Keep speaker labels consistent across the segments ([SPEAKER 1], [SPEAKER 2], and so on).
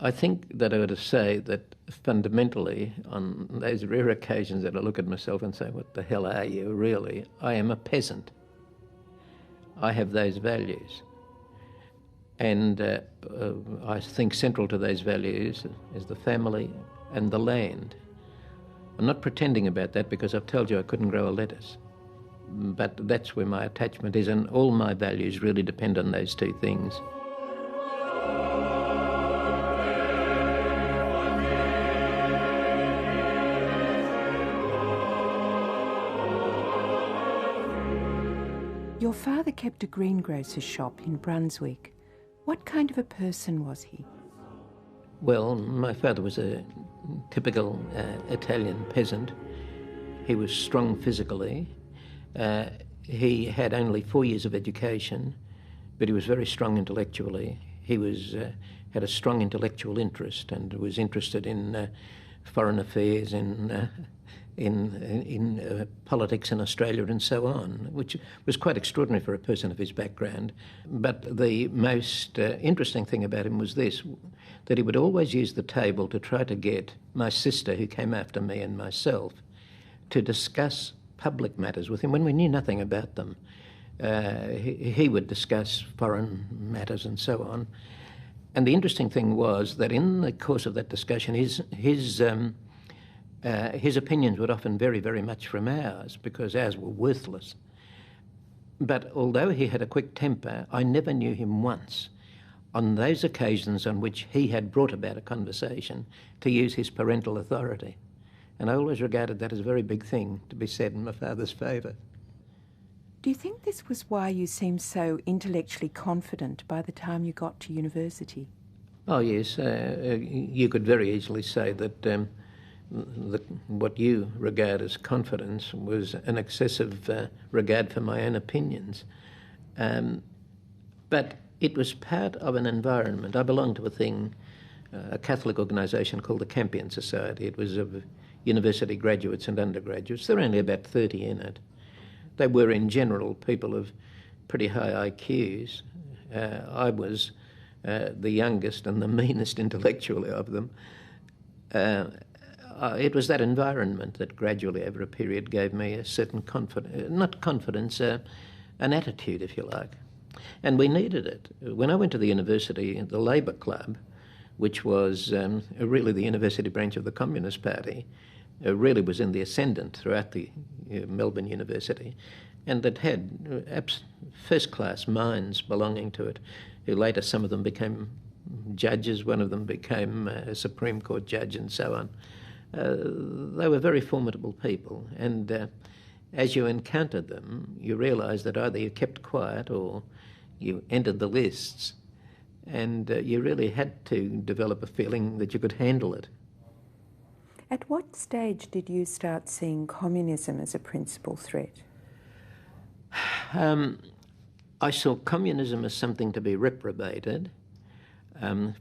[SPEAKER 1] I think that I would say that fundamentally, on those rare occasions that I look at myself and say, what the hell are you, really? I am a peasant. I have those values. And I think central to those values is the family and the land. I'm not pretending about that because I've told you I couldn't grow a lettuce. But that's where my attachment is, and all my values really depend on those two things.
[SPEAKER 2] Your father kept a greengrocer's shop in Brunswick. What kind of a person was he?
[SPEAKER 1] Well, my father was a typical Italian peasant. He was strong physically. He had only 4 years of education, but he was very strong intellectually. He had a strong intellectual interest and was interested in foreign affairs, in politics in Australia and so on, which was quite extraordinary for a person of his background. But the most interesting thing about him was this, that he would always use the table to try to get my sister, who came after me, and myself, to discuss public matters with him when we knew nothing about them. He would discuss foreign matters and so on. And the interesting thing was that in the course of that discussion, his opinions would often vary very much from ours because ours were worthless. But although he had a quick temper, I never knew him once on those occasions on which he had brought about a conversation to use his parental authority. And I always regarded that as a very big thing to be said in my father's favour.
[SPEAKER 2] Do you think this was why you seemed so intellectually confident by the time you got to university?
[SPEAKER 1] Oh yes, you could very easily say that what you regard as confidence was an excessive regard for my own opinions. But it was part of an environment. I belonged to a Catholic organisation called the Campion Society. It was of university graduates and undergraduates. There were only about 30 in it. They were, in general, people of pretty high IQs. I was the youngest and the meanest intellectually of them. It was that environment that gradually, over a period, gave me a certain an attitude, if you like. And we needed it. When I went to the university, the Labour Club, which was really the university branch of the Communist Party, really was in the ascendant throughout the Melbourne University, and it had first-class minds belonging to it, who later, some of them became judges, one of them became a Supreme Court judge and so on. They were very formidable people, and as you encountered them, you realised that either you kept quiet or you entered the lists, and you really had to develop a feeling that you could handle it.
[SPEAKER 2] At what stage did you start seeing communism as a principal threat?
[SPEAKER 1] I saw communism as something to be reprobated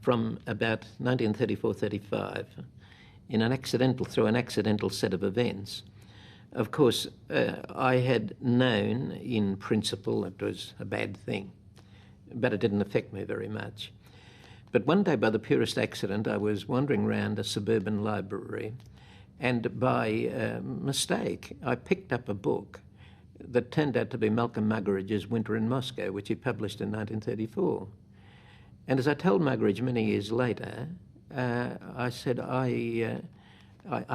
[SPEAKER 1] from about 1934-35 through an accidental set of events. Of course, I had known in principle it was a bad thing, but it didn't affect me very much. But one day, by the purest accident, I was wandering around a suburban library, and by mistake, I picked up a book that turned out to be Malcolm Muggeridge's Winter in Moscow, which he published in 1934. And as I told Muggeridge many years later, I said, I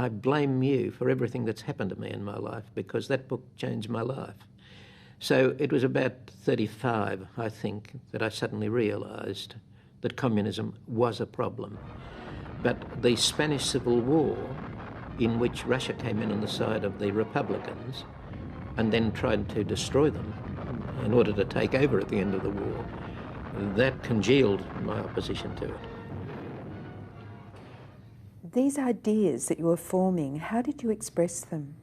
[SPEAKER 1] blame you for everything that's happened to me in my life because that book changed my life. So it was about 35, I think, that I suddenly realised that communism was a problem. But the Spanish Civil War, in which Russia came in on the side of the Republicans and then tried to destroy them in order to take over at the end of the war, that congealed my opposition to it.
[SPEAKER 2] These ideas that you were forming, how did you express them?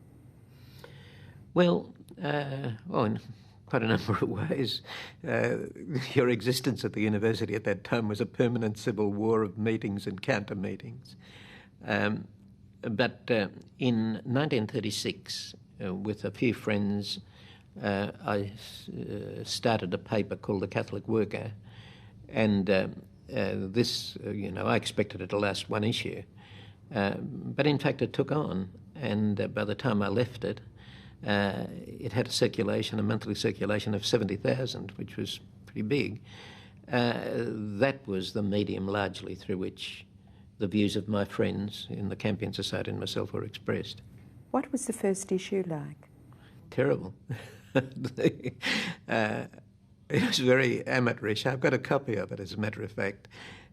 [SPEAKER 1] Well, in quite a number of ways. Your existence at the university at that time was a permanent civil war of meetings and counter-meetings. But in 1936, with a few friends, I started a paper called The Catholic Worker, and I expected it to last one issue. But in fact it took on, and by the time I left it, it had a monthly circulation of 70,000, which was pretty big. That was the medium largely through which the views of my friends in the Campion Society and myself were expressed.
[SPEAKER 2] What was the first issue like?
[SPEAKER 1] Terrible. It was very amateurish. I've got a copy of it, as a matter of fact.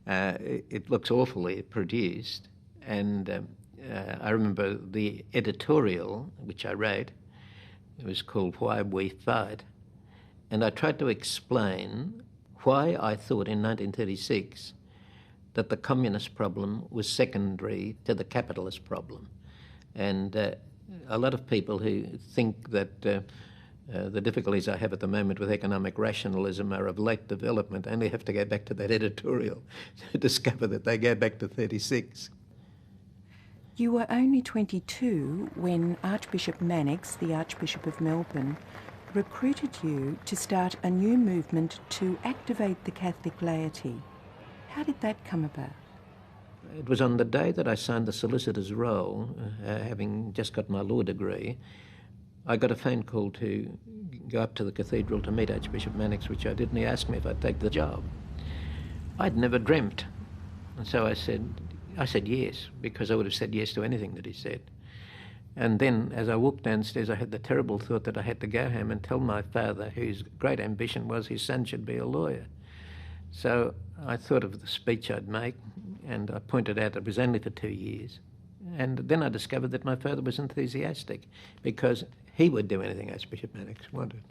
[SPEAKER 1] It looks awfully produced. And I remember the editorial, which I wrote, it was called Why We Fight. And I tried to explain why I thought in 1936 that the communist problem was secondary to the capitalist problem. And a lot of people who think that the difficulties I have at the moment with economic rationalism are of late development only have to go back to that editorial to discover that they go back to 36.
[SPEAKER 2] You were only 22 when Archbishop Mannix, the Archbishop of Melbourne, recruited you to start a new movement to activate the Catholic laity. How did that come about?
[SPEAKER 1] It was on the day that I signed the solicitor's roll, having just got my law degree. I got a phone call to go up to the cathedral to meet Archbishop Mannix, which I did, and he asked me if I'd take the job. I'd never dreamt. And so I said yes, because I would have said yes to anything that he said. And then as I walked downstairs, I had the terrible thought that I had to go home and tell my father, whose great ambition was his son should be a lawyer. So I thought of the speech I'd make, and I pointed out it was only for 2 years. And then I discovered that my father was enthusiastic, because he would do anything Archbishop Mannix wanted.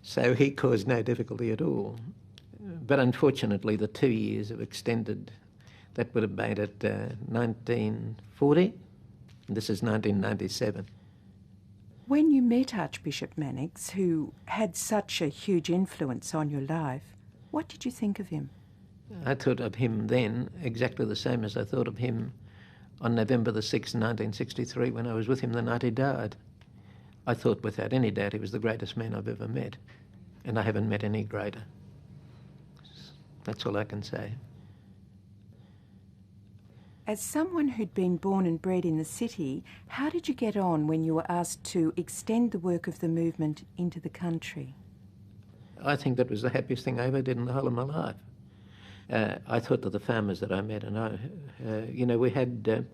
[SPEAKER 1] So he caused no difficulty at all. But unfortunately, the 2 years have extended. That would have made it 1940. This is 1997.
[SPEAKER 2] When you met Archbishop Mannix, who had such a huge influence on your life, what did you think of him?
[SPEAKER 1] I thought of him then exactly the same as I thought of him on November the 6th, 1963, when I was with him the night he died. I thought without any doubt he was the greatest man I've ever met, and I haven't met any greater. That's all I can say.
[SPEAKER 2] As someone who'd been born and bred in the city, how did you get on when you were asked to extend the work of the movement into the country?
[SPEAKER 1] I think that was the happiest thing I ever did in the whole of my life. I thought of the farmers that I met, and we had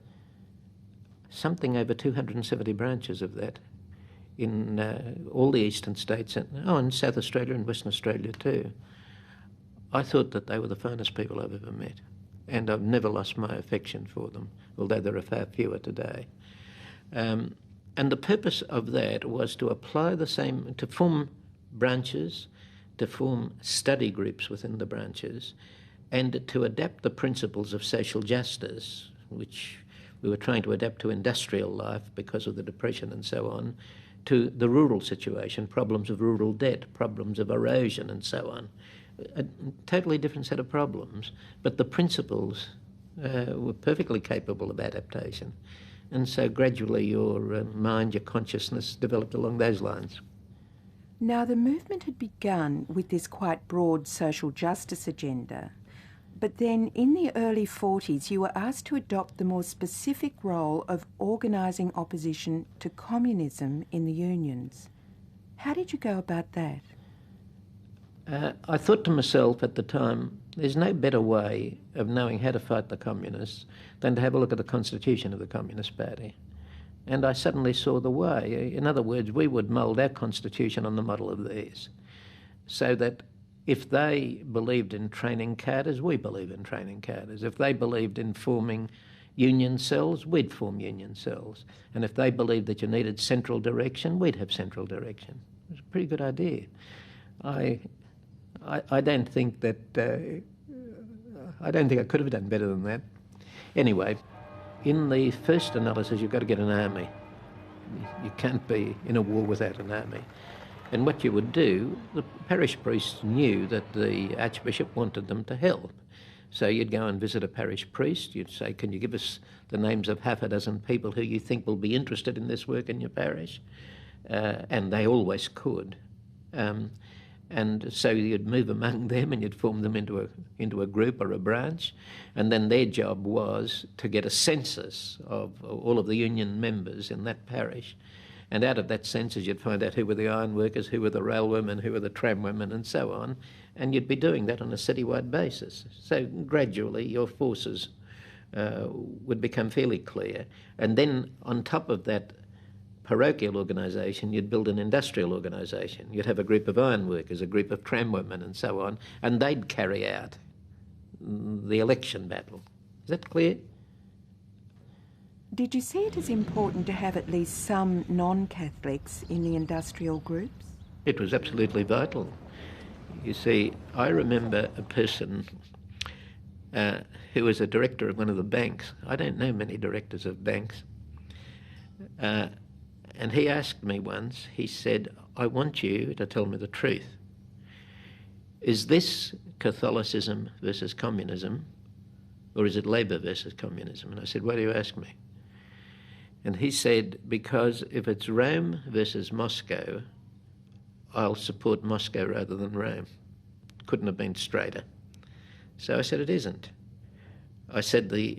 [SPEAKER 1] something over 270 branches of that in all the eastern states, and South Australia and Western Australia too. I thought that they were the finest people I've ever met, and I've never lost my affection for them, although there are far fewer today. And the purpose of that was to apply the same, to form branches, to form study groups within the branches, and to adapt the principles of social justice, which we were trying to adapt to industrial life because of the Depression and so on, to the rural situation, problems of rural debt, problems of erosion and so on. A totally different set of problems, but the principles were perfectly capable of adaptation. And so gradually your mind, your consciousness developed along those lines.
[SPEAKER 2] Now, the movement had begun with this quite broad social justice agenda, but then in the early 40s you were asked to adopt the more specific role of organising opposition to communism in the unions. How did you go about that?
[SPEAKER 1] I thought to myself at the time, there's no better way of knowing how to fight the communists than to have a look at the constitution of the Communist Party. And I suddenly saw the way. In other words, we would mould our constitution on the model of theirs, so that if they believed in training cadres, we believe in training cadres. If they believed in forming union cells, we'd form union cells. And if they believed that you needed central direction, we'd have central direction. It was a pretty good idea. I don't think that I could have done better than that. Anyway, in the first analysis, you've got to get an army. You can't be in a war without an army. And what you would do, the parish priests knew that the Archbishop wanted them to help. So you'd go and visit a parish priest. You'd say, can you give us the names of half a dozen people who you think will be interested in this work in your parish? And they always could. And so you'd move among them and you'd form them into a group or a branch, and then their job was to get a census of all of the union members in that parish. And out of that census you'd find out who were the iron workers, who were the railwomen, who were the tramwomen, and so on. And you'd be doing that on a citywide basis. So gradually your forces would become fairly clear. And then on top of that parochial organisation, you'd build an industrial organisation. You'd have a group of iron workers, a group of tramwomen, and so on, and they'd carry out the election battle. Is that clear?
[SPEAKER 2] Did you see it as important to have at least some non-Catholics in the industrial groups?
[SPEAKER 1] It was absolutely vital. You see, I remember a person who was a director of one of the banks. I don't know many directors of banks. And he asked me once, he said, I want you to tell me the truth. Is this Catholicism versus communism, or is it Labour versus communism? And I said, why do you ask me? And he said, because if it's Rome versus Moscow, I'll support Moscow rather than Rome. Couldn't have been straighter. So I said, it isn't. I said I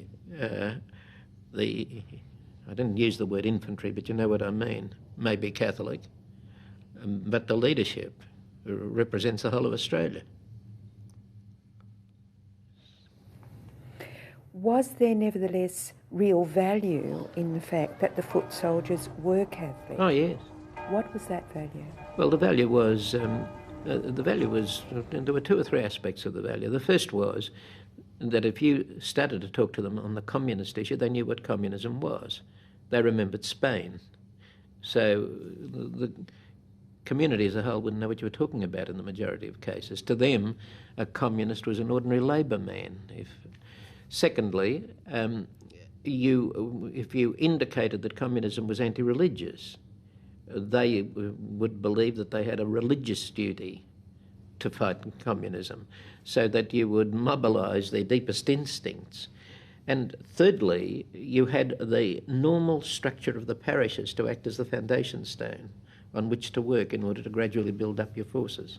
[SPEAKER 1] didn't use the word infantry, but you know what I mean, may be Catholic, but the leadership represents the whole of Australia.
[SPEAKER 2] Was there nevertheless real value in the fact that the foot soldiers were Catholic?
[SPEAKER 1] Oh, yes.
[SPEAKER 2] What was that value?
[SPEAKER 1] Well, the value was, there were two or three aspects of the value. The first was that if you started to talk to them on the communist issue, they knew what communism was. They remembered Spain. So the community as a whole wouldn't know what you were talking about in the majority of cases. To them, a communist was an ordinary Labour man. Secondly, if you indicated that communism was anti-religious, they would believe that they had a religious duty to fight communism, so that you would mobilise their deepest instincts. And thirdly, you had the normal structure of the parishes to act as the foundation stone on which to work in order to gradually build up your forces.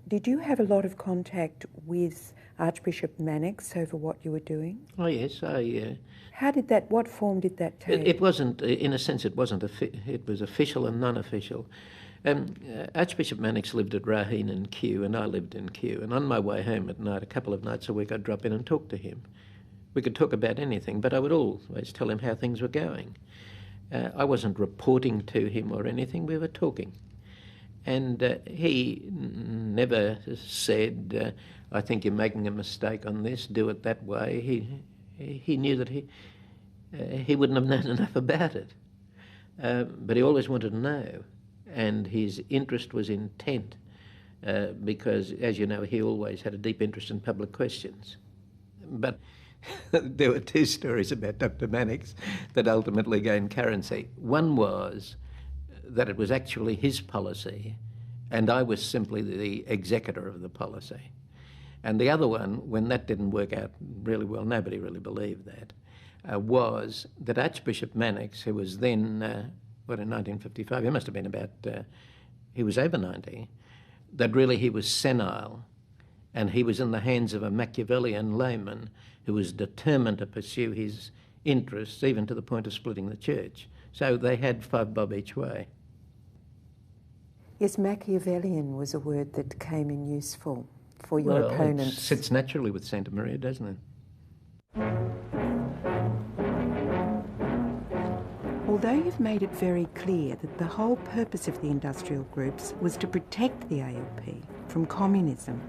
[SPEAKER 2] Did you have a lot of contact with Archbishop Mannix over what you were doing?
[SPEAKER 1] Oh yes,
[SPEAKER 2] What form did that take?
[SPEAKER 1] It wasn't, in a sense, it was official and non-official. Archbishop Mannix lived at Raheen in Kew, and I lived in Kew. And on my way home at night, a couple of nights a week, I'd drop in and talk to him. We could talk about anything, but I would always tell him how things were going. I wasn't reporting to him or anything, we were talking. And he never said, I think you're making a mistake on this, do it that way. He knew that he wouldn't have known enough about it. But he always wanted to know. And his interest was intent because, as you know, he always had a deep interest in public questions. But there were two stories about Dr. Mannix that ultimately gained currency. One was that it was actually his policy and I was simply the executor of the policy. And the other one, when that didn't work out really well, nobody really believed that, was that Archbishop Mannix, who was then, in 1955, he must have been about, he was over 90, that really he was senile and he was in the hands of a Machiavellian layman who was determined to pursue his interests, even to the point of splitting the church. So they had 5 bob each way.
[SPEAKER 2] Yes, Machiavellian was a word that came in useful for your opponents.
[SPEAKER 1] It sits naturally with Santamaria, doesn't it?
[SPEAKER 2] Although you've made it very clear that the whole purpose of the industrial groups was to protect the ALP from communism,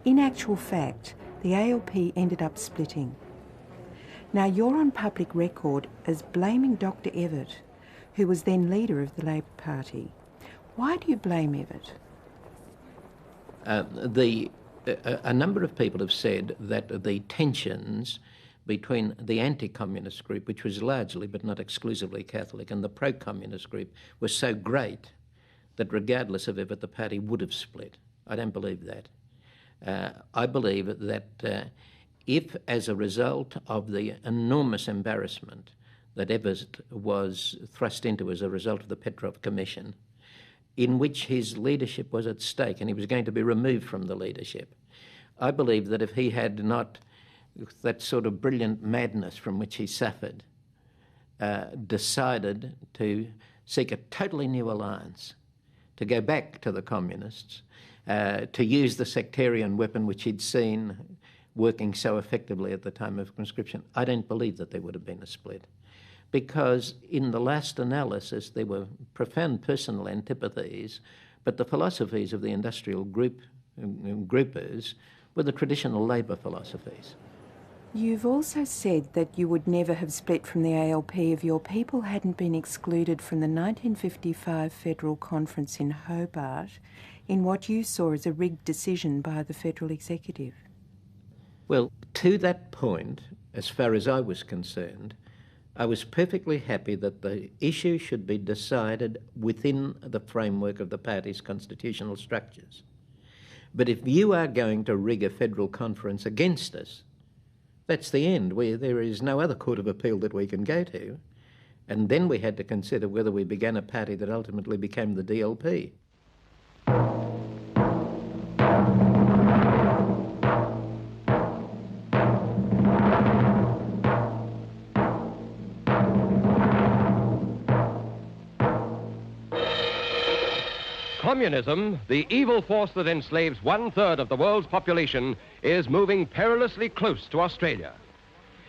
[SPEAKER 2] in actual fact, the ALP ended up splitting. Now, you're on public record as blaming Dr. Evatt, who was then leader of the Labor Party. Why do you blame Evatt?
[SPEAKER 1] A number of people have said that the tensions between the anti-communist group, which was largely but not exclusively Catholic, and the pro-communist group were so great that regardless of Evatt, the party would have split. I don't believe that. I believe that if, as a result of the enormous embarrassment that Evatt was thrust into as a result of the Petrov Commission, in which his leadership was at stake and he was going to be removed from the leadership. I believe that if he had not that sort of brilliant madness from which he suffered, decided to seek a totally new alliance, to go back to the communists, to use the sectarian weapon which he'd seen working so effectively at the time of conscription, I don't believe that there would have been a split. Because in the last analysis, there were profound personal antipathies, but the philosophies of the industrial groupers were the traditional labour philosophies.
[SPEAKER 2] You've also said that you would never have split from the ALP if your people hadn't been excluded from the 1955 Federal Conference in Hobart in what you saw as a rigged decision by the Federal Executive.
[SPEAKER 1] Well, to that point, as far as I was concerned, I was perfectly happy that the issue should be decided within the framework of the party's constitutional structures. But if you are going to rig a federal conference against us, that's the end. There is no other court of appeal that we can go to. And then we had to consider whether we began a party that ultimately became the DLP.
[SPEAKER 3] Communism, the evil force that enslaves 1/3 of the world's population, is moving perilously close to Australia.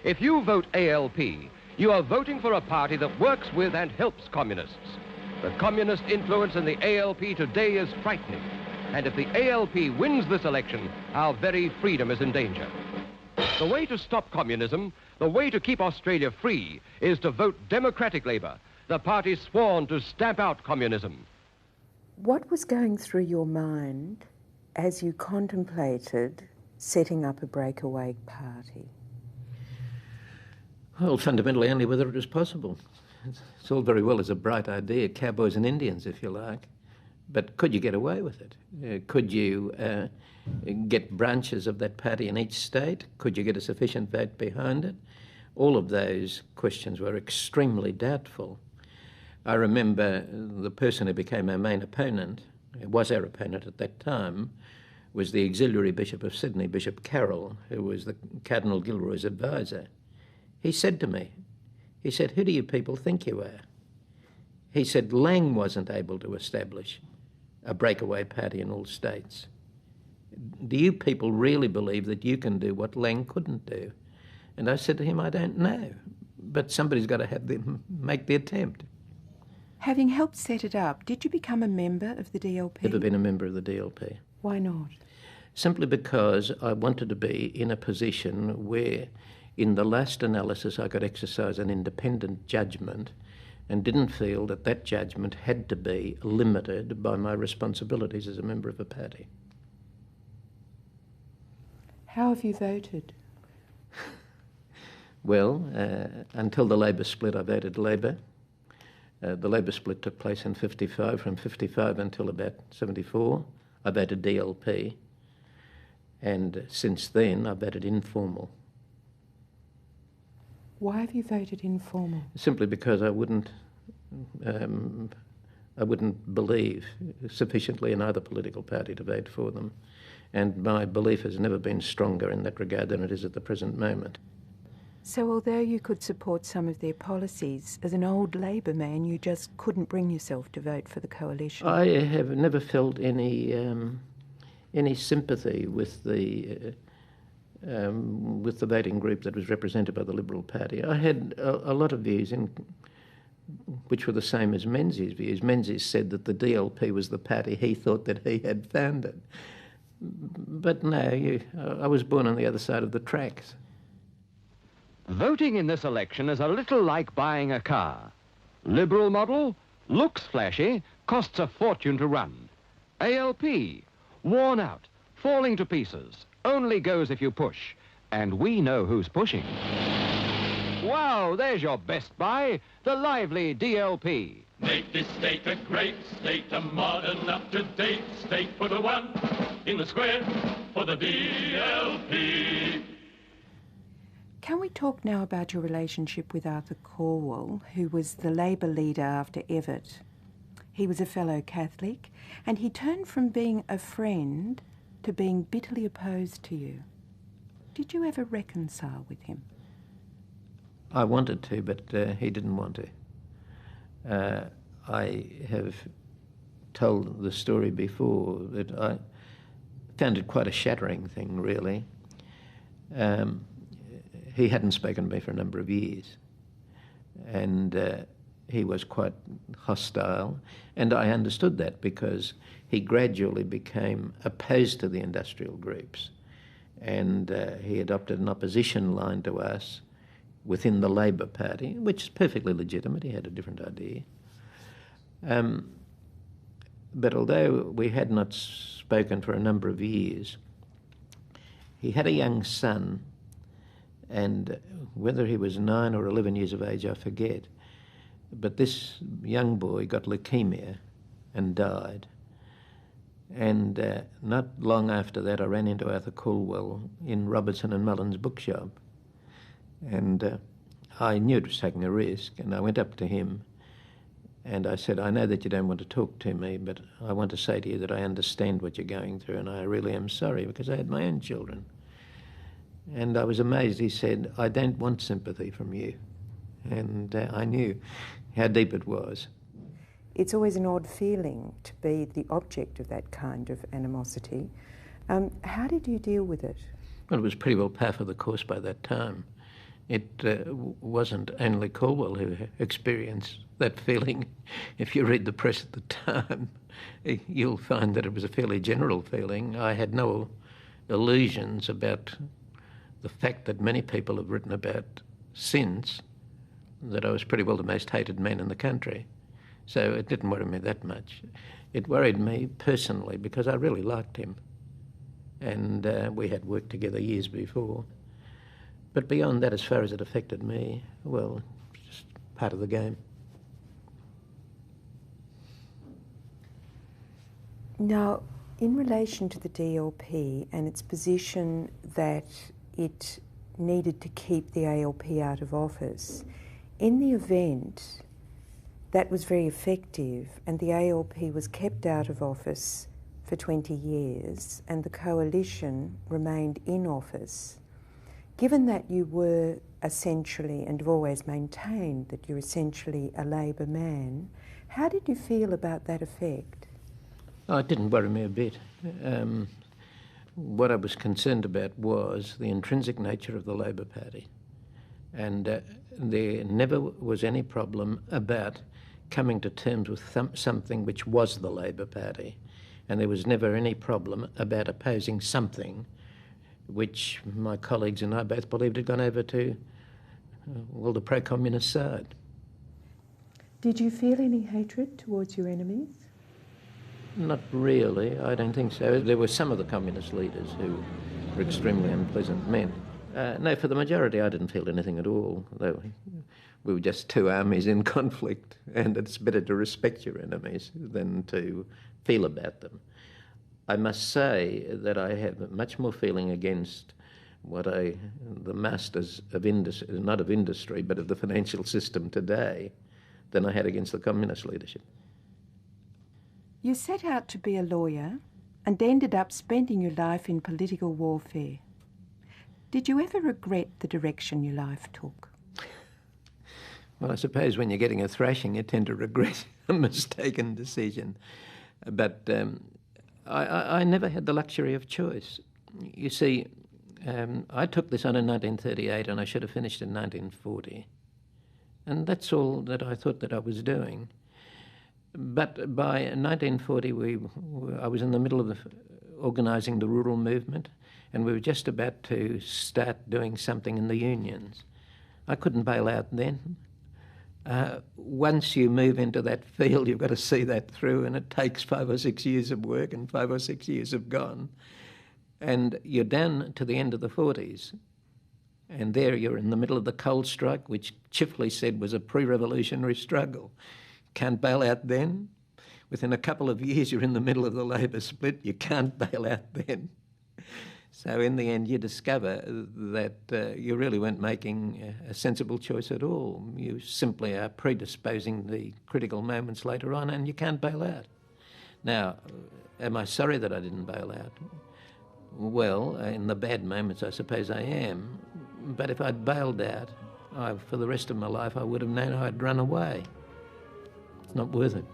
[SPEAKER 3] If you vote ALP, you are voting for a party that works with and helps communists. The communist influence in the ALP today is frightening. And if the ALP wins this election, our very freedom is in danger. The way to stop communism, the way to keep Australia free, is to vote Democratic Labour, the party sworn to stamp out communism.
[SPEAKER 2] What was going through your mind as you contemplated setting up a breakaway party?
[SPEAKER 1] Well, fundamentally only whether it was possible. It's all very well as a bright idea, cowboys and Indians, if you like, but could you get away with it? Could you get branches of that party in each state? Could you get a sufficient vote behind it? All of those questions were extremely doubtful. I remember the person who became our main opponent, was our opponent at that time, was the auxiliary Bishop of Sydney, Bishop Carroll, who was the Cardinal Gilroy's advisor. He said to me, he said, "Who do you people think you are?" He said, "Lang wasn't able to establish a breakaway party in all states. Do you people really believe that you can do what Lang couldn't do?" And I said to him, "I don't know, but somebody's got to make the attempt."
[SPEAKER 2] Having helped set it up, did you become a member of the DLP?
[SPEAKER 1] Never been a member of the DLP.
[SPEAKER 2] Why not?
[SPEAKER 1] Simply because I wanted to be in a position where, in the last analysis, I could exercise an independent judgment and didn't feel that that judgment had to be limited by my responsibilities as a member of a party.
[SPEAKER 2] How have you voted?
[SPEAKER 1] Well, until the Labor split, I voted Labor. The Labor split took place in 55. From 55 until about 74, I voted DLP. And since then, I voted informal.
[SPEAKER 2] Why have you voted informal?
[SPEAKER 1] Simply because I wouldn't believe sufficiently in either political party to vote for them. And my belief has never been stronger in that regard than it is at the present moment.
[SPEAKER 2] So although you could support some of their policies, as an old Labor man, you just couldn't bring yourself to vote for the coalition?
[SPEAKER 1] I have never felt any sympathy with the voting group that was represented by the Liberal Party. I had a lot of views which were the same as Menzies' views. Menzies said that the DLP was the party he thought that he had founded. But no, I was born on the other side of the tracks.
[SPEAKER 3] Voting in this election is a little like buying a car. Liberal model, looks flashy, costs a fortune to run. ALP, worn out, falling to pieces, only goes if you push. And we know who's pushing. Wow, there's your best buy, the lively DLP.
[SPEAKER 4] Make this state a great state, a modern, up-to-date state. Put a 1 in the square for the DLP.
[SPEAKER 2] Can we talk now about your relationship with Arthur Calwell, who was the Labor leader after Evatt? He was a fellow Catholic, and he turned from being a friend to being bitterly opposed to you. Did you ever reconcile with him?
[SPEAKER 1] I wanted to, but he didn't want to. I have told the story before that I found it quite a shattering thing, really. He hadn't spoken to me for a number of years, and he was quite hostile, and I understood that because he gradually became opposed to the industrial groups, and he adopted an opposition line to us within the Labor Party, which is perfectly legitimate. He had a different idea. But although we had not spoken for a number of years, he had a young son, and whether he was 9 or 11 years of age, I forget, but this young boy got leukemia and died. And not long after that, I ran into Arthur Caldwell in Robertson and Mullen's bookshop. And I knew it was taking a risk, and I went up to him and I said, I know that you don't want to talk to me, but I want to say to you that I understand what you're going through, and I really am sorry, because I had my own children. And I was amazed. He said, I don't want sympathy from you. And I knew how deep it was.
[SPEAKER 2] It's always an odd feeling to be the object of that kind of animosity. How did you deal with it?
[SPEAKER 1] Well, it was pretty well par for the course by that time. It wasn't only Caldwell who experienced that feeling. If you read the press at the time, you'll find that it was a fairly general feeling. I had no illusions about the fact that many people have written about since, that I was pretty well the most hated man in the country. So it didn't worry me that much. It worried me personally because I really liked him. And we had worked together years before. But beyond that, as far as it affected me, well, it's just part of the game.
[SPEAKER 2] Now, in relation to the DLP and its position that it needed to keep the ALP out of office, in the event that was very effective and the ALP was kept out of office for 20 years and the coalition remained in office, given that you were essentially, and have always maintained that you're essentially a Labor man, how did you feel about that effect?
[SPEAKER 1] Oh, it didn't worry me a bit. What I was concerned about was the intrinsic nature of the Labor Party. And there never was any problem about coming to terms with something which was the Labor Party. And there was never any problem about opposing something which my colleagues and I both believed had gone over to, the pro-communist side.
[SPEAKER 2] Did you feel any hatred towards your enemies?
[SPEAKER 1] Not really, I don't think so. There were some of the communist leaders who were extremely unpleasant men. No, for the majority I didn't feel anything at all, though we were just two armies in conflict, and it's better to respect your enemies than to feel about them. I must say that I have much more feeling against the masters of industry, not of industry, but of the financial system today, than I had against the communist leadership.
[SPEAKER 2] You set out to be a lawyer and ended up spending your life in political warfare. Did you ever regret the direction your life took?
[SPEAKER 1] Well, I suppose when you're getting a thrashing, you tend to regret a mistaken decision. But I never had the luxury of choice. You see, I took this on in 1938 and I should have finished in 1940. And that's all that I thought that I was doing. But by 1940, I was in the middle of organising the rural movement, and we were just about to start doing something in the unions. I couldn't bail out then. Once you move into that field, you've got to see that through, and it takes 5 or 6 years of work, and 5 or 6 years have gone. And you're down to the end of the 40s. And there you're in the middle of the coal strike, which Chifley said was a pre-revolutionary struggle. Can't bail out then. Within a couple of years, you're in the middle of the Labor split. You can't bail out then. So in the end, you discover that you really weren't making a sensible choice at all. You simply are predisposing the critical moments later on, and you can't bail out. Now, am I sorry that I didn't bail out? Well, in the bad moments, I suppose I am. But if I'd bailed out, for the rest of my life, I would have known I'd run away. It's not worth it.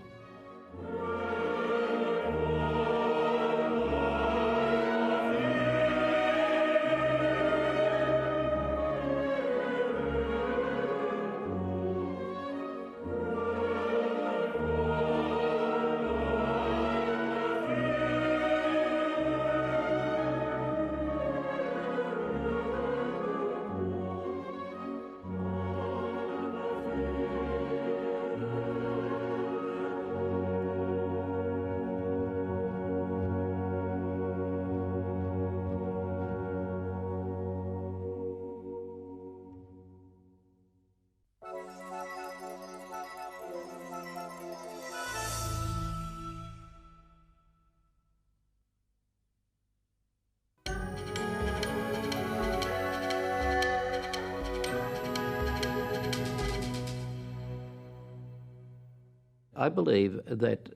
[SPEAKER 1] I believe that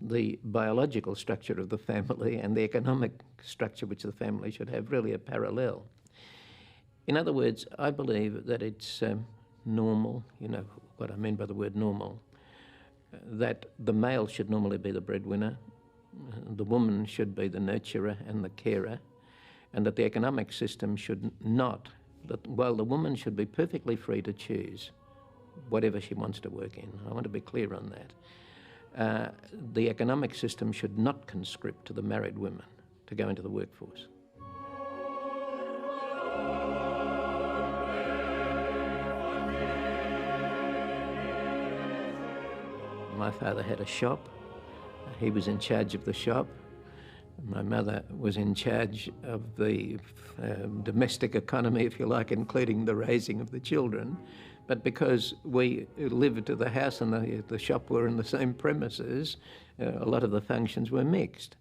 [SPEAKER 1] the biological structure of the family and the economic structure which the family should have really are parallel. In other words, I believe that it's normal, you know what I mean by the word normal, that the male should normally be the breadwinner, the woman should be the nurturer and the carer, and that the economic system should not, while the woman should be perfectly free to choose whatever she wants to work in. I want to be clear on that. The economic system should not conscript to the married women to go into the workforce. My father had a shop. He was in charge of the shop. My mother was in charge of the domestic economy, if you like, including the raising of the children. But because we lived the house and the shop were in the same premises, a lot of the functions were mixed.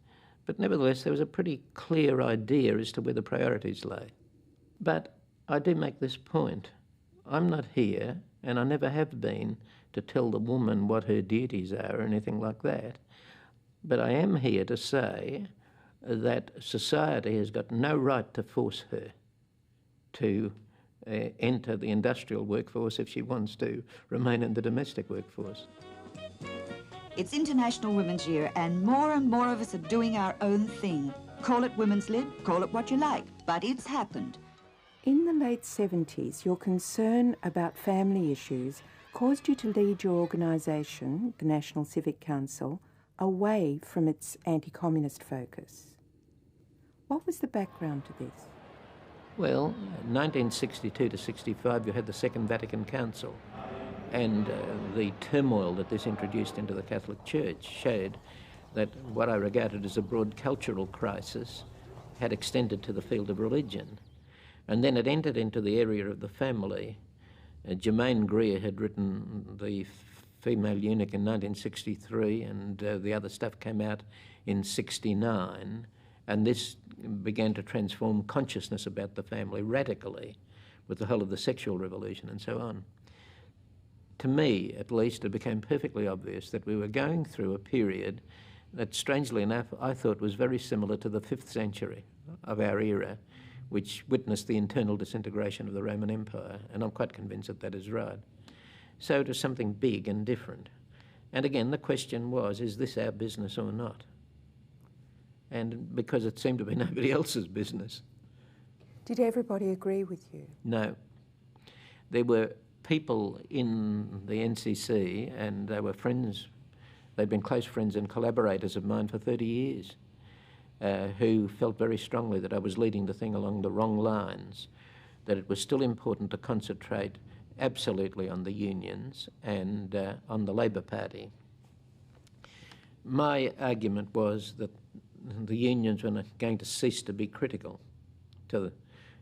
[SPEAKER 1] But nevertheless, there was a pretty clear idea as to where the priorities lay. But I do make this point. I'm not here, and I never have been, to tell the woman what her duties are or anything like that. But I am here to say that society has got no right to force her to enter the industrial workforce if she wants to remain in the domestic workforce.
[SPEAKER 5] It's International Women's Year, and more of us are doing our own thing. Call it Women's Lib, call it what you like, but it's happened.
[SPEAKER 2] In the late 70s, your concern about family issues caused you to lead your organisation, the National Civic Council, away from its anti-communist focus. What was the background to this?
[SPEAKER 1] Well, 1962 to 65, you had the Second Vatican Council, and the turmoil that this introduced into the Catholic Church showed that what I regarded as a broad cultural crisis had extended to the field of religion. And then it entered into the area of the family. Germaine Greer had written The Female Eunuch in 1963, and the other stuff came out in 1969. And this began to transform consciousness about the family radically with the whole of the sexual revolution and so on. To me, at least, it became perfectly obvious that we were going through a period that, strangely enough, I thought was very similar to the 5th century of our era, which witnessed the internal disintegration of the Roman Empire, and I'm quite convinced that that is right. So it was something big and different. And again, the question was, is this our business or not? And because it seemed to be nobody else's business.
[SPEAKER 2] Did everybody agree with you?
[SPEAKER 1] No. There were people in the NCC, and they were friends, they'd been close friends and collaborators of mine for 30 years, who felt very strongly that I was leading the thing along the wrong lines, that it was still important to concentrate absolutely on the unions and on the Labor Party. My argument was that the unions were not going to cease to be critical to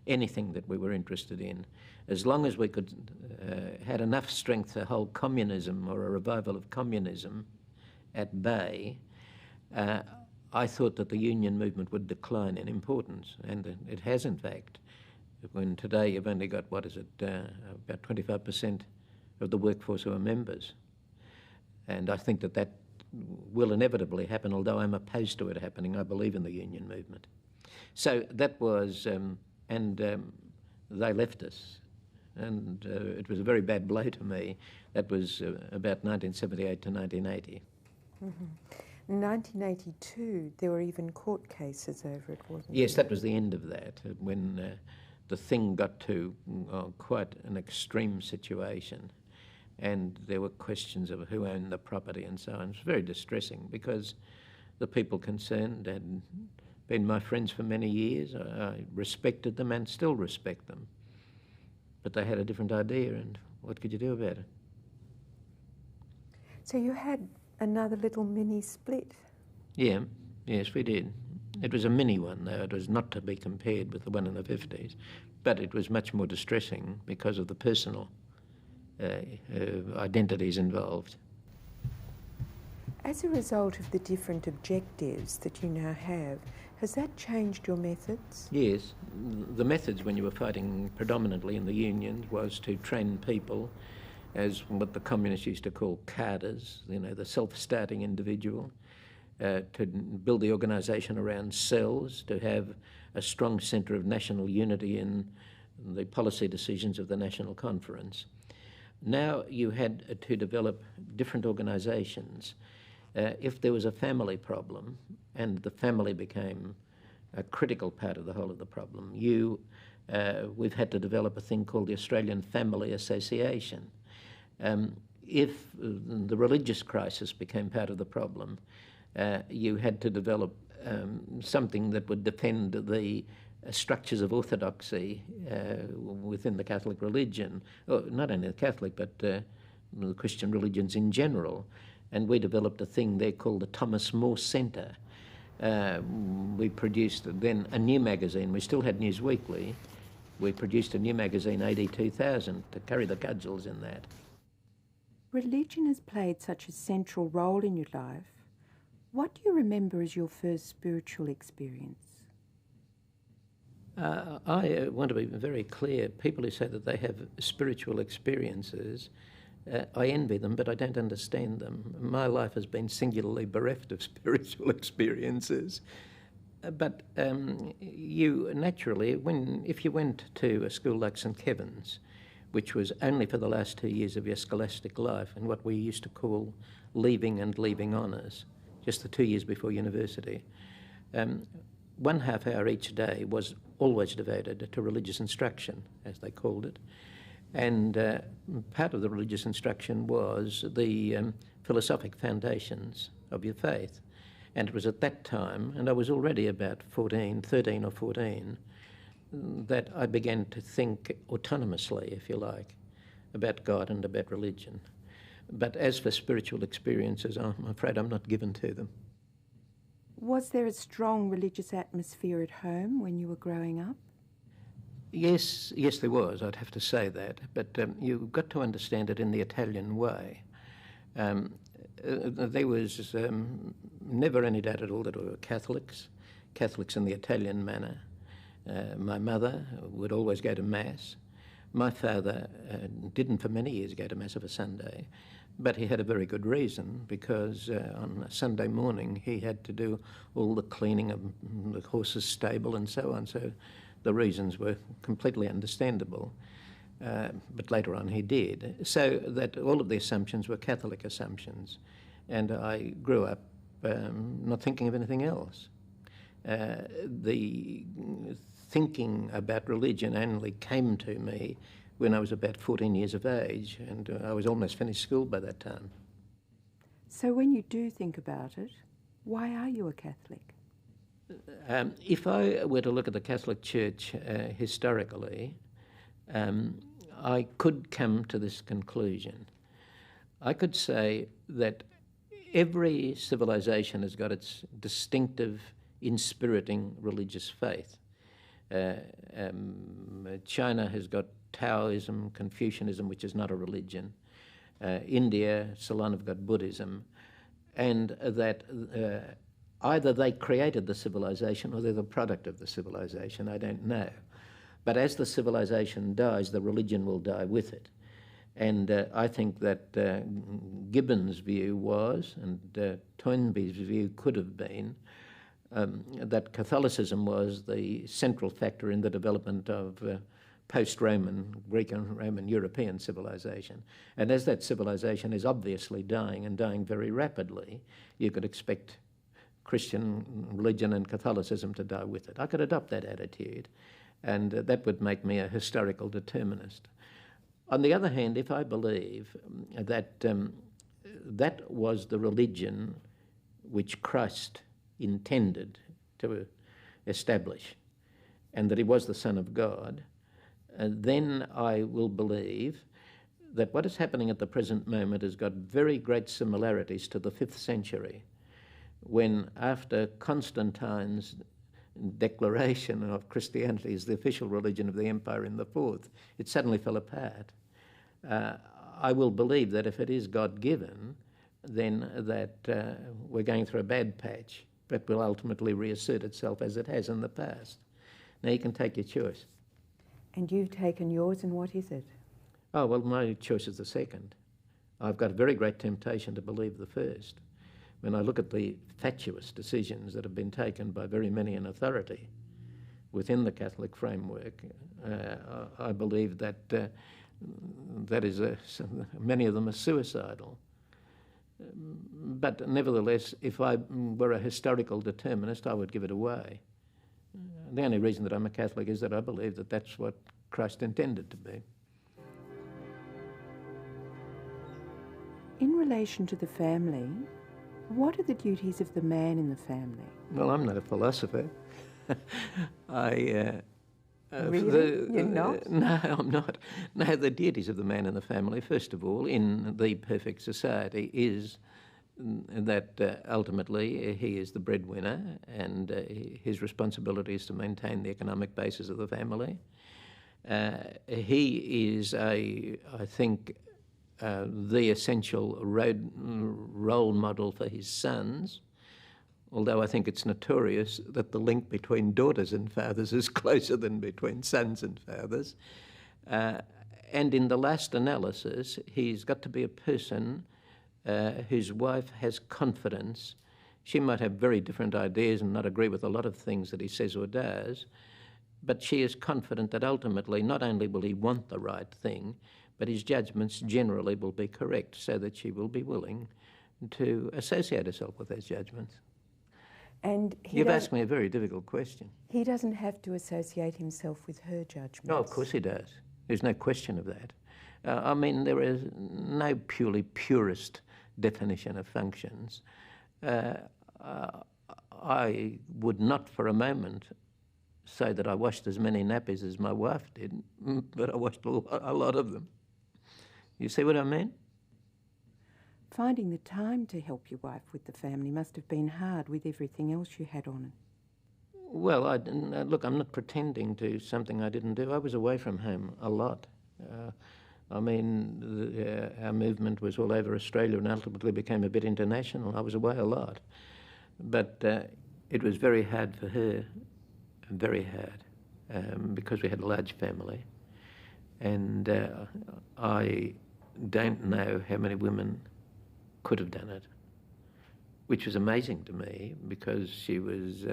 [SPEAKER 1] anything that we were interested in. As long as we could had enough strength to hold communism or a revival of communism at bay, I thought that the union movement would decline in importance, and it has in fact. When today you've only got, what is it, about 25% of the workforce who are members. And I think that that will inevitably happen, although I'm opposed to it happening. I believe in the union movement. So that was, they left us. And it was a very bad blow to me. That was about 1978 to 1980.
[SPEAKER 2] Mm-hmm. In 1982, there were even court cases over it, wasn't there?
[SPEAKER 1] Yes, that was the end of that, when the thing got to quite an extreme situation. And there were questions of who owned the property and so on. It was very distressing because the people concerned had been my friends for many years. I respected them and still respect them. But they had a different idea, and what could you do about it?
[SPEAKER 2] So you had another little mini split?
[SPEAKER 1] Yeah, yes, we did. It was a mini one, though. It was not to be compared with the one in the 50s. But it was much more distressing because of the personal identities involved.
[SPEAKER 2] As a result of the different objectives that you now have, has that changed your methods?
[SPEAKER 1] Yes. The methods when you were fighting predominantly in the unions was to train people as what the communists used to call cadres, you know, the self-starting individual, to build the organisation around cells, to have a strong centre of national unity in the policy decisions of the National Conference. Now you had to develop different organisations. If there was a family problem, and the family became a critical part of the whole of the problem, we've had to develop a thing called the Australian Family Association. If the religious crisis became part of the problem, you had to develop something that would defend the structures of orthodoxy within the Catholic religion, or not only the Catholic, but the Christian religions in general. And we developed a thing there called the Thomas More Centre. We produced then a new magazine. We still had News Weekly. We produced a new magazine, AD 2000, to carry the cudgels in that.
[SPEAKER 2] Religion has played such a central role in your life. What do you remember as your first spiritual experience?
[SPEAKER 1] I want to be very clear. People who say that they have spiritual experiences, I envy them, but I don't understand them. My life has been singularly bereft of spiritual experiences. But you naturally, if you went to a school like St Kevin's, which was only for the last 2 years of your scholastic life, and what we used to call leaving and leaving honours, just the 2 years before university, 1/2 hour each day was always devoted to religious instruction, as they called it. And part of the religious instruction was the philosophic foundations of your faith. And it was at that time, and I was already about 13 or 14, that I began to think autonomously, if you like, about God and about religion. But as for spiritual experiences, I'm afraid I'm not given to them.
[SPEAKER 2] Was there a strong religious atmosphere at home when you were growing up?
[SPEAKER 1] Yes, there was, I'd have to say that. But you've got to understand it in the Italian way. There was never any doubt at all that we were Catholics in the Italian manner. My mother would always go to Mass. My father didn't for many years go to Mass of a Sunday, but he had a very good reason, because on a Sunday morning he had to do all the cleaning of the horse's stable and so on, so the reasons were completely understandable. But later on he did. So that all of the assumptions were Catholic assumptions, and I grew up not thinking of anything else. The thinking about religion only came to me when I was about 14 years of age, and I was almost finished school by that time.
[SPEAKER 2] So when you do think about it, why are you a Catholic?
[SPEAKER 1] If I were to look at the Catholic Church historically, I could come to this conclusion. I could say that every civilization has got its distinctive, inspiriting religious faith. China has got Taoism, Confucianism, which is not a religion. India, Ceylon have got Buddhism. And that either they created the civilization or they're the product of the civilization, I don't know. But as the civilization dies, the religion will die with it. And I think that Gibbon's view was, and Toynbee's view could have been, that Catholicism was the central factor in the development of post-Roman, Greek and Roman European civilization. And as that civilization is obviously dying and dying very rapidly, you could expect Christian religion and Catholicism to die with it. I could adopt that attitude, and that would make me a historical determinist. On the other hand, if I believe that that was the religion which Christ intended to establish, and that he was the Son of God, then I will believe that what is happening at the present moment has got very great similarities to the 5th century, when after Constantine's declaration of Christianity as the official religion of the empire in the 4th, it suddenly fell apart. I will believe that if it is God-given, then that we're going through a bad patch, but will ultimately reassert itself as it has in the past. Now you can take your choice.
[SPEAKER 2] And you've taken yours, and what is it?
[SPEAKER 1] Oh, well, my choice is the second. I've got a very great temptation to believe the first. When I look at the fatuous decisions that have been taken by very many in authority within the Catholic framework, I believe that many of them are suicidal. But nevertheless, if I were a historical determinist, I would give it away. The only reason that I'm a Catholic is that I believe that that's what Christ intended to be.
[SPEAKER 2] In relation to the family, what are the duties of the man in the family?
[SPEAKER 1] Well, I'm not a philosopher.
[SPEAKER 2] Really? You're not?
[SPEAKER 1] No, I'm not. No, the duties of the man in the family, first of all, in the perfect society, is that ultimately he is the breadwinner, and his responsibility is to maintain the economic basis of the family. He is, I think, the essential role model for his sons, although I think it's notorious that the link between daughters and fathers is closer than between sons and fathers. And in the last analysis, he's got to be a person whose wife has confidence. She might have very different ideas and not agree with a lot of things that he says or does, but she is confident that ultimately not only will he want the right thing, but his judgments generally will be correct, so that she will be willing to associate herself with those judgments.
[SPEAKER 2] And
[SPEAKER 1] You've asked me a very difficult question.
[SPEAKER 2] He doesn't have to associate himself with her judgments.
[SPEAKER 1] Oh, of course he does. There's no question of that. I mean, there is no purely purist definition of functions. I would not for a moment say that I washed as many nappies as my wife did, but I washed a lot of them. You see what I mean?
[SPEAKER 2] Finding the time to help your wife with the family must have been hard with everything else you had on.
[SPEAKER 1] Well, look, I'm not pretending to something I didn't do. I was away from home a lot. I mean, our movement was all over Australia and ultimately became a bit international. I was away a lot. But it was very hard for her, very hard, because we had a large family. And I don't know how many women could have done it, which was amazing to me, because she was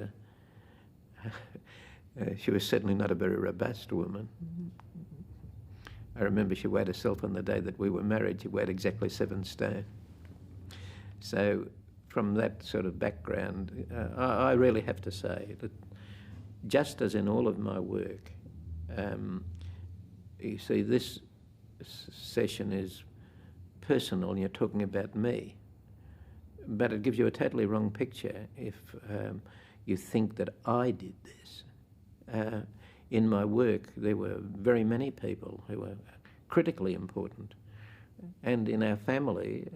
[SPEAKER 1] certainly not a very robust woman. I remember she weighed herself on the day that we were married. She weighed exactly 7 stone. So from that sort of background, I really have to say that just as in all of my work, you see, this session is personal and you're talking about me, but it gives you a totally wrong picture if you think that I did this. In my work, there were very many people who were critically important. And in our family,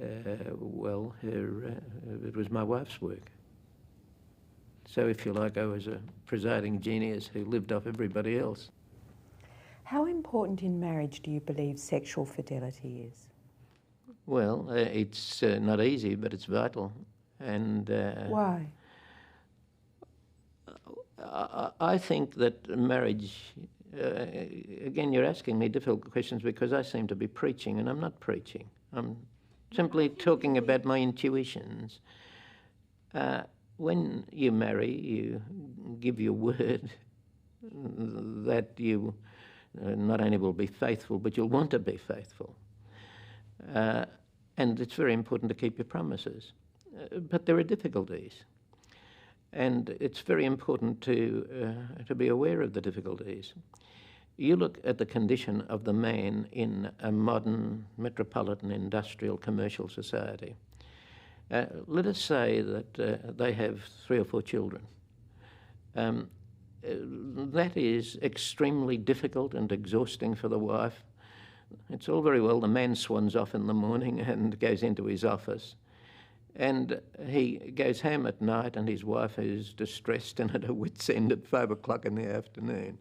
[SPEAKER 1] well, it was my wife's work. So if you like, I was a presiding genius who lived off everybody else.
[SPEAKER 2] How important in marriage do you believe sexual fidelity is?
[SPEAKER 1] Well, it's not easy, but it's vital. And
[SPEAKER 2] why?
[SPEAKER 1] I think that marriage, again, you're asking me difficult questions because I seem to be preaching, and I'm not preaching. I'm simply talking about my intuitions. When you marry, you give your word that you not only will be faithful, but you'll want to be faithful. And it's very important to keep your promises. But there are difficulties. And it's very important to be aware of the difficulties. You look at the condition of the man in a modern metropolitan industrial commercial society. Let us say that they have 3 or 4 children. That is extremely difficult and exhausting for the wife. It's all very well the man swans off in the morning and goes into his office. And he goes home at night and his wife is distressed and at her wit's end at 5 o'clock in the afternoon.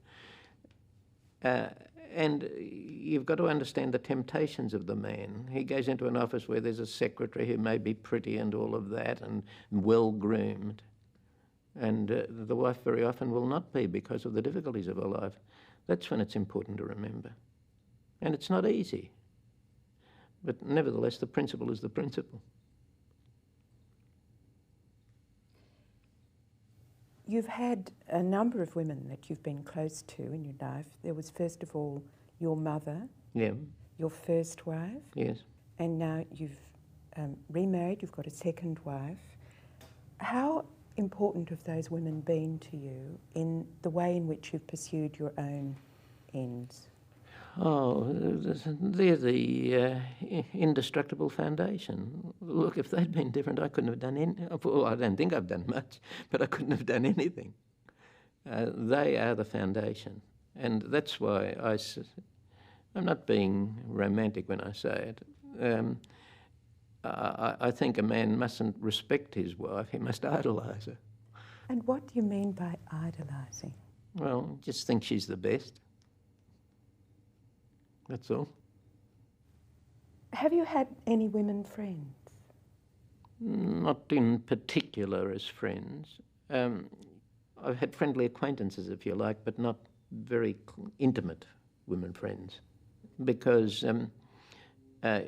[SPEAKER 1] And you've got to understand the temptations of the man. He goes into an office where there's a secretary who may be pretty and all of that and well-groomed. And the wife very often will not be because of the difficulties of her life. That's when it's important to remember. And it's not easy. But nevertheless, the principle is the principle.
[SPEAKER 2] You've had a number of women that you've been close to in your life. There was, first of all, your mother,
[SPEAKER 1] Yeah.
[SPEAKER 2] your first wife,
[SPEAKER 1] Yes.
[SPEAKER 2] and now you've remarried, you've got a second wife. How important have those women been to you in the way in which you've pursued your own ends?
[SPEAKER 1] Oh, they're the indestructible foundation. Look, if they'd been different, I couldn't have done anything. Well, I don't think I've done much, but I couldn't have done anything. They are the foundation. And that's why I'm not being romantic when I say it. I think a man mustn't respect his wife, he must idolise her.
[SPEAKER 2] And what do you mean by idolising?
[SPEAKER 1] Well, just think she's the best. That's all.
[SPEAKER 2] Have you had any women friends?
[SPEAKER 1] Not in particular as friends. I've had friendly acquaintances, if you like, but not very intimate women friends. Because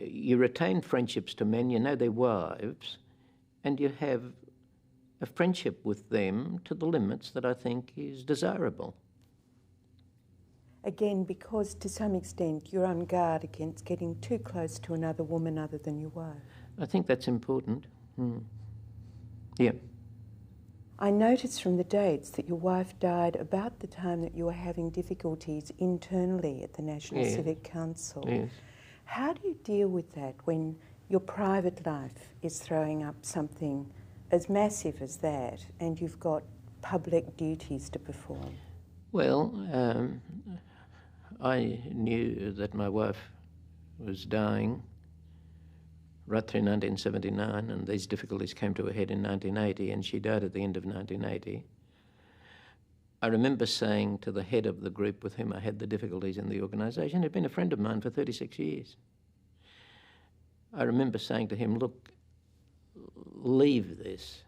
[SPEAKER 1] you retain friendships to men, you know their wives, and you have a friendship with them to the limits that I think is desirable.
[SPEAKER 2] Again, because to some extent you're on guard against getting too close to another woman other than your wife.
[SPEAKER 1] I think that's important. Yeah.
[SPEAKER 2] I noticed from the dates that your wife died about the time that you were having difficulties internally at the National Civic Council.
[SPEAKER 1] Yes.
[SPEAKER 2] How do you deal with that when your private life is throwing up something as massive as that and you've got public duties to perform?
[SPEAKER 1] Well, I knew that my wife was dying right through 1979, and these difficulties came to a head in 1980, and she died at the end of 1980. I remember saying to the head of the group with whom I had the difficulties in the organisation, who'd been a friend of mine for 36 years. I remember saying to him, look, leave this.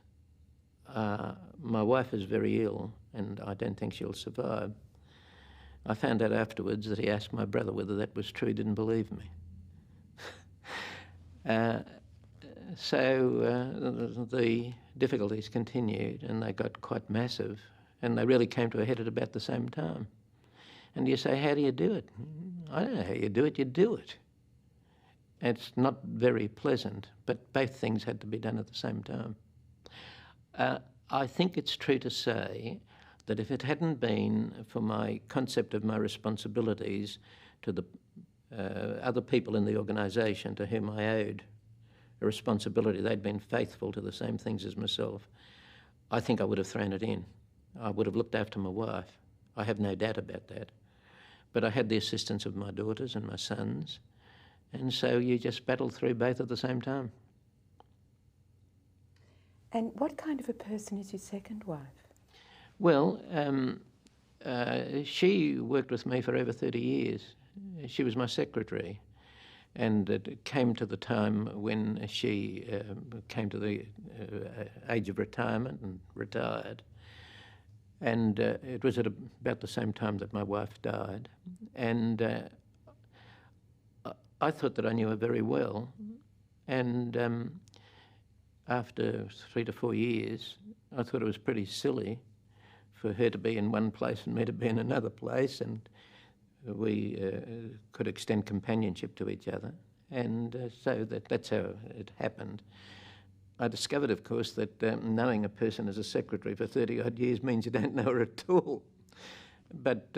[SPEAKER 1] My wife is very ill, and I don't think she'll survive. I found out afterwards that he asked my brother whether that was true. He didn't believe me. So the difficulties continued, and they got quite massive, and they really came to a head at about the same time. And you say, how do you do it? I don't know how you do it, you do it. It's not very pleasant, but both things had to be done at the same time. I think it's true to say that if it hadn't been for my concept of my responsibilities to the other people in the organisation to whom I owed a responsibility, they'd been faithful to the same things as myself, I think I would have thrown it in. I would have looked after my wife. I have no doubt about that. But I had the assistance of my daughters and my sons, and so you just battle through both at the same time.
[SPEAKER 2] And what kind of a person is your second wife?
[SPEAKER 1] Well, she worked with me for over 30 years. She was my secretary, and it came to the time when she came to the age of retirement and retired. And it was at about the same time that my wife died. And I thought that I knew her very well. And after 3 to 4 years, I thought it was pretty silly for her to be in one place and me to be in another place, and we could extend companionship to each other. And so that's how it happened. I discovered, of course, that knowing a person as a secretary for 30-odd years means you don't know her at all. But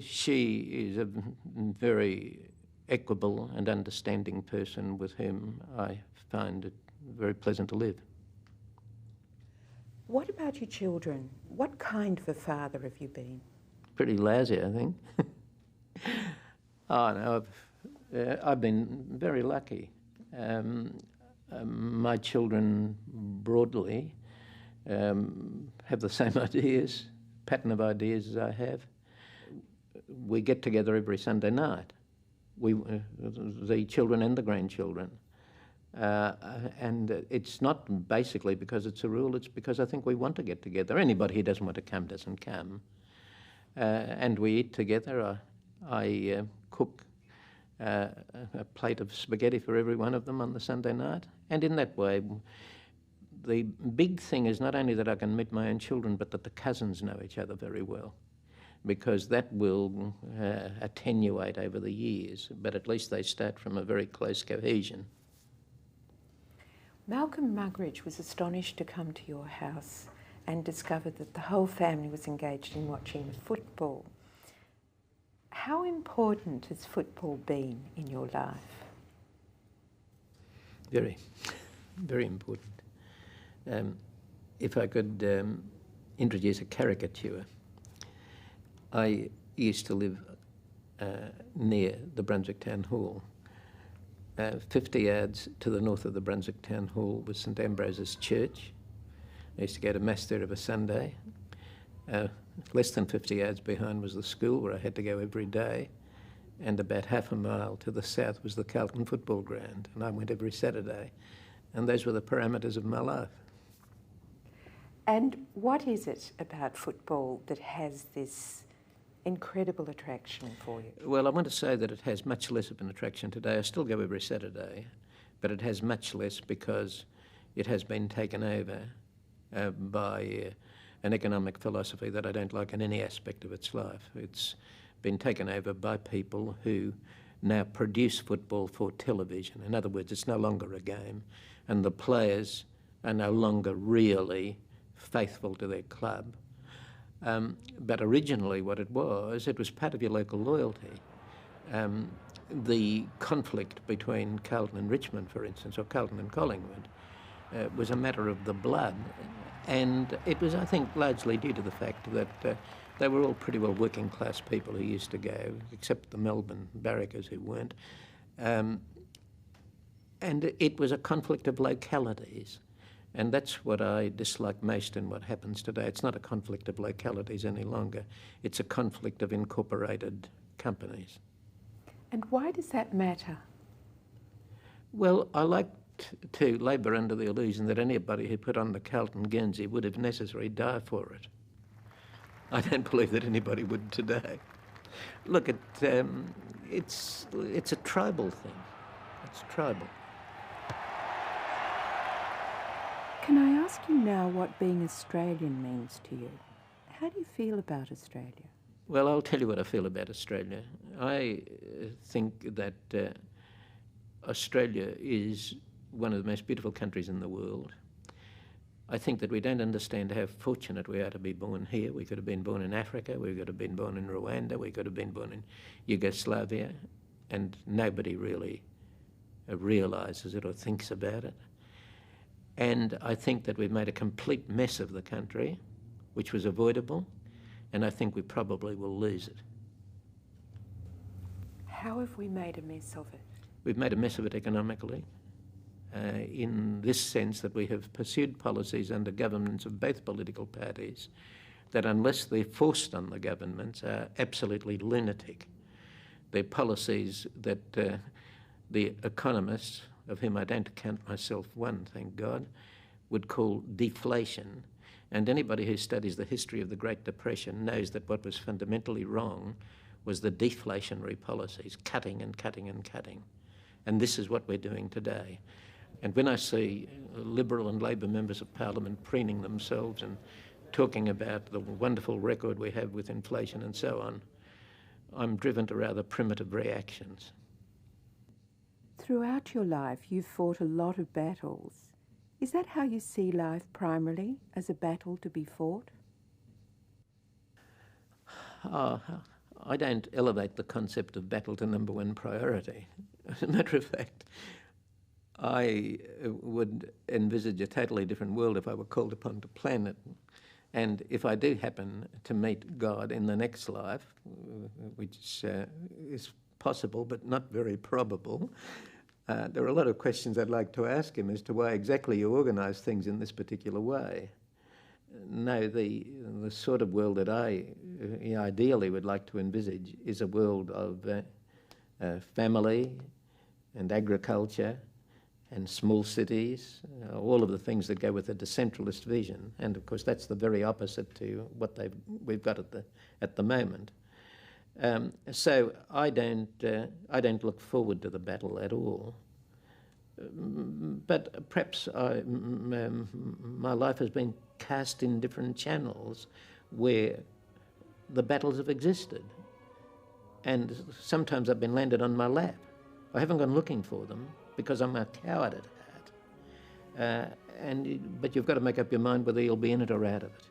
[SPEAKER 1] she is a very equable and understanding person with whom I find it very pleasant to live.
[SPEAKER 2] What about your children? What kind of a father have you been?
[SPEAKER 1] Pretty lousy, I think. Oh, no, I've been very lucky. My children broadly have the same ideas, pattern of ideas as I have. We get together every Sunday night, the children and the grandchildren. And it's not basically because it's a rule, it's because I think we want to get together. Anybody who doesn't want to come doesn't come. And we eat together. I cook a plate of spaghetti for every one of them on the Sunday night. And in that way, the big thing is not only that I can meet my own children, but that the cousins know each other very well, because that will attenuate over the years, but at least they start from a very close cohesion.
[SPEAKER 2] Malcolm Muggeridge was astonished to come to your house and discovered that the whole family was engaged in watching football. How important has football been in your life?
[SPEAKER 1] Very, very important. If I could introduce a caricature, I used to live near the Brunswick Town Hall. 50 yards to the north of the Brunswick Town Hall was St Ambrose's Church. I used to go to Mass there of a Sunday. Less than 50 yards behind was the school where I had to go every day, and about half a mile to the south was the Carlton football ground, and I went every Saturday. And those were the parameters of my life.
[SPEAKER 2] And what is it about football that has this incredible attraction for you?
[SPEAKER 1] Well, I want to say that it has much less of an attraction today. I still go every Saturday, but it has much less because it has been taken over by an economic philosophy that I don't like in any aspect of its life. It's been taken over by people who now produce football for television. In other words, it's no longer a game, and the players are no longer really faithful to their club. But originally what it was part of your local loyalty. The conflict between Carlton and Richmond, for instance, or Carlton and Collingwood, was a matter of the blood. And it was, I think, largely due to the fact that they were all pretty well working class people who used to go, except the Melbourne barrackers who weren't. And it was a conflict of localities. And that's what I dislike most in what happens today. It's not a conflict of localities any longer. It's a conflict of incorporated companies.
[SPEAKER 2] And why does that matter?
[SPEAKER 1] Well, I like to labour under the illusion that anybody who put on the Carlton Guernsey would, if necessary, die for it. I don't believe that anybody would today. Look, it's a tribal thing. It's tribal.
[SPEAKER 2] Can I ask you now what being Australian means to you? How do you feel about Australia?
[SPEAKER 1] Well, I'll tell you what I feel about Australia. I think that Australia is one of the most beautiful countries in the world. I think that we don't understand how fortunate we are to be born here. We could have been born in Africa, we could have been born in Rwanda, we could have been born in Yugoslavia, and nobody really realises it or thinks about it. And I think that we've made a complete mess of the country, which was avoidable, and I think we probably will lose it.
[SPEAKER 2] How have we made a mess of it?
[SPEAKER 1] We've made a mess of it economically, in this sense that we have pursued policies under governments of both political parties that, unless they're forced on the governments, are absolutely lunatic. They're policies that the economists, of whom I don't count myself one, thank God, would call deflation. And anybody who studies the history of the Great Depression knows that what was fundamentally wrong was the deflationary policies, cutting and cutting and cutting. And this is what we're doing today. And when I see Liberal and Labor members of Parliament preening themselves and talking about the wonderful record we have with inflation and so on, I'm driven to rather primitive reactions.
[SPEAKER 2] Throughout your life, you've fought a lot of battles. Is that how you see life primarily, as a battle to be fought?
[SPEAKER 1] I don't elevate the concept of battle to number one priority. As a matter of fact, I would envisage a totally different world if I were called upon to plan it. And if I do happen to meet God in the next life, which is possible but not very probable, there are a lot of questions I'd like to ask him as to why exactly you organise things in this particular way. No, the sort of world that I ideally would like to envisage is a world of family and agriculture and small cities, all of the things that go with a decentralist vision. And of course that's the very opposite to what we've got at the moment. So I don't look forward to the battle at all. But perhaps my life has been cast in different channels where the battles have existed. And sometimes I've been landed on my lap. I haven't gone looking for them because I'm a coward at heart. But you've got to make up your mind whether you'll be in it or out of it.